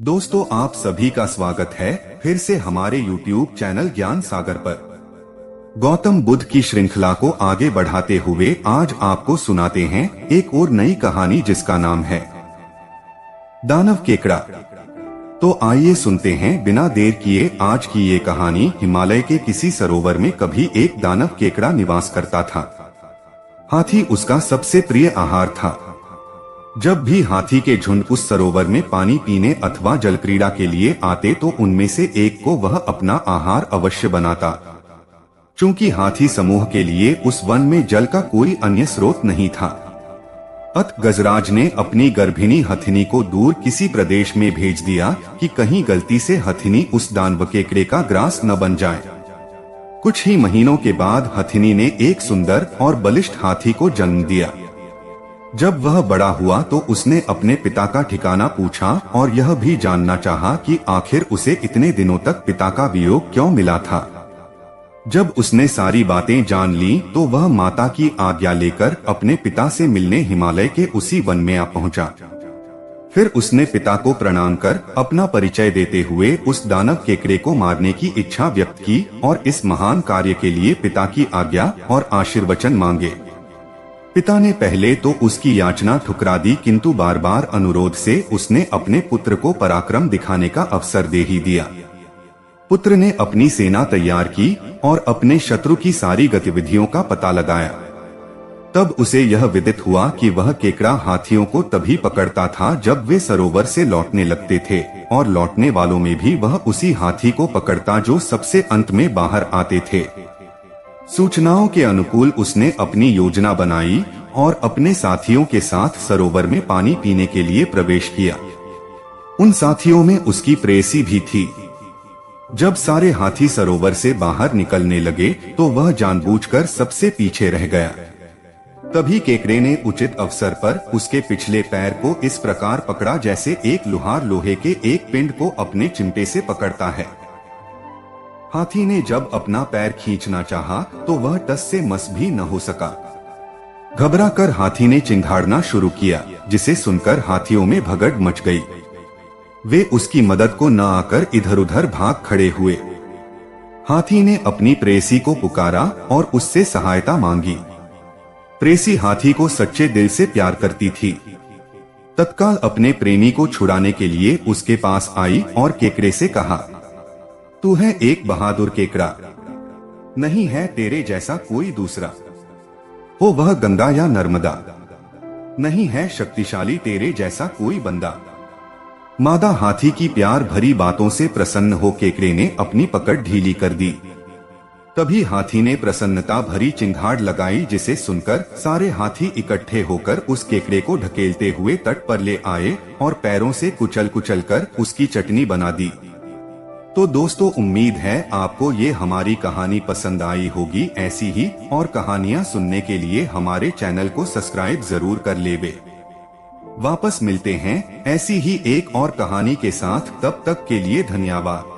दोस्तों, आप सभी का स्वागत है फिर से हमारे YouTube चैनल ज्ञान सागर पर। गौतम बुद्ध की श्रृंखला को आगे बढ़ाते हुए आज आपको सुनाते हैं एक और नई कहानी जिसका नाम है दानव केकड़ा। तो आइए सुनते हैं बिना देर किए आज की ये कहानी। हिमालय के किसी सरोवर में कभी एक दानव केकड़ा निवास करता था। हाथी उसका सबसे प्रिय आहार था। जब भी हाथी के झुंड उस सरोवर में पानी पीने अथवा जल क्रीड़ा के लिए आते तो उनमें से एक को वह अपना आहार अवश्य बनाता। चूंकि हाथी समूह के लिए उस वन में जल का कोई अन्य स्रोत नहीं था, अतः गजराज ने अपनी गर्भिणी हथिनी को दूर किसी प्रदेश में भेज दिया कि कहीं गलती से हथिनी उस दानव केकड़े का ग्रास न बन जाए। कुछ ही महीनों के बाद हथिनी ने एक सुंदर और बलिष्ठ हाथी को जन्म दिया। जब वह बड़ा हुआ तो उसने अपने पिता का ठिकाना पूछा और यह भी जानना चाहा कि आखिर उसे इतने दिनों तक पिता का वियोग क्यों मिला था। जब उसने सारी बातें जान ली तो वह माता की आज्ञा लेकर अपने पिता से मिलने हिमालय के उसी वन में आ पहुंचा। फिर उसने पिता को प्रणाम कर अपना परिचय देते हुए उस दानव केकड़े को मारने की इच्छा व्यक्त की और इस महान कार्य के लिए पिता की आज्ञा और आशीर्वचन मांगे। पिता ने पहले तो उसकी याचना ठुकरा दी, किंतु बार बार अनुरोध से उसने अपने पुत्र को पराक्रम दिखाने का अवसर दे ही दिया। पुत्र ने अपनी सेना तैयार की और अपने शत्रु की सारी गतिविधियों का पता लगाया। तब उसे यह विदित हुआ कि वह केकड़ा हाथियों को तभी पकड़ता था जब वे सरोवर से लौटने लगते थे, और लौटने वालों में भी वह उसी हाथी को पकड़ता जो सबसे अंत में बाहर आते थे। सूचनाओं के अनुकूल उसने अपनी योजना बनाई और अपने साथियों के साथ सरोवर में पानी पीने के लिए प्रवेश किया। उन साथियों में उसकी प्रेयसी भी थी। जब सारे हाथी सरोवर से बाहर निकलने लगे तो वह जानबूझकर सबसे पीछे रह गया। तभी केकड़े ने उचित अवसर पर उसके पिछले पैर को इस प्रकार पकड़ा जैसे एक लुहार लोहे के एक पिंड को अपने चिमटे से पकड़ता है। हाथी ने जब अपना पैर खींचना चाहा तो वह टस से मस भी न हो सका। घबरा कर हाथी ने चिंघाड़ना शुरू किया, जिसे सुनकर हाथियों में भगड़ मच गई। वे उसकी मदद को न आकर इधर उधर भाग खड़े हुए। हाथी ने अपनी प्रेयसी को पुकारा और उससे सहायता मांगी। प्रेयसी हाथी को सच्चे दिल से प्यार करती थी। तत्काल अपने प्रेमी को छुड़ाने के लिए उसके पास आई और केकड़े से कहा, तू है एक बहादुर केकड़ा, नहीं है तेरे जैसा कोई दूसरा। हो वह गंगा या नर्मदा, नहीं है शक्तिशाली तेरे जैसा कोई बंदा। मादा हाथी की प्यार भरी बातों से प्रसन्न हो केकड़े ने अपनी पकड़ ढीली कर दी। तभी हाथी ने प्रसन्नता भरी चिंगाड़ लगाई, जिसे सुनकर सारे हाथी इकट्ठे होकर उस केकड़े को ढकेलते हुए तट पर ले आए और पैरों से कुचल कुचल कर उसकी चटनी बना दी। तो दोस्तों, उम्मीद है आपको ये हमारी कहानी पसंद आई होगी। ऐसी ही और कहानियाँ सुनने के लिए हमारे चैनल को सब्सक्राइब जरूर कर लेवे। वापस मिलते हैं ऐसी ही एक और कहानी के साथ, तब तक के लिए धन्यवाद।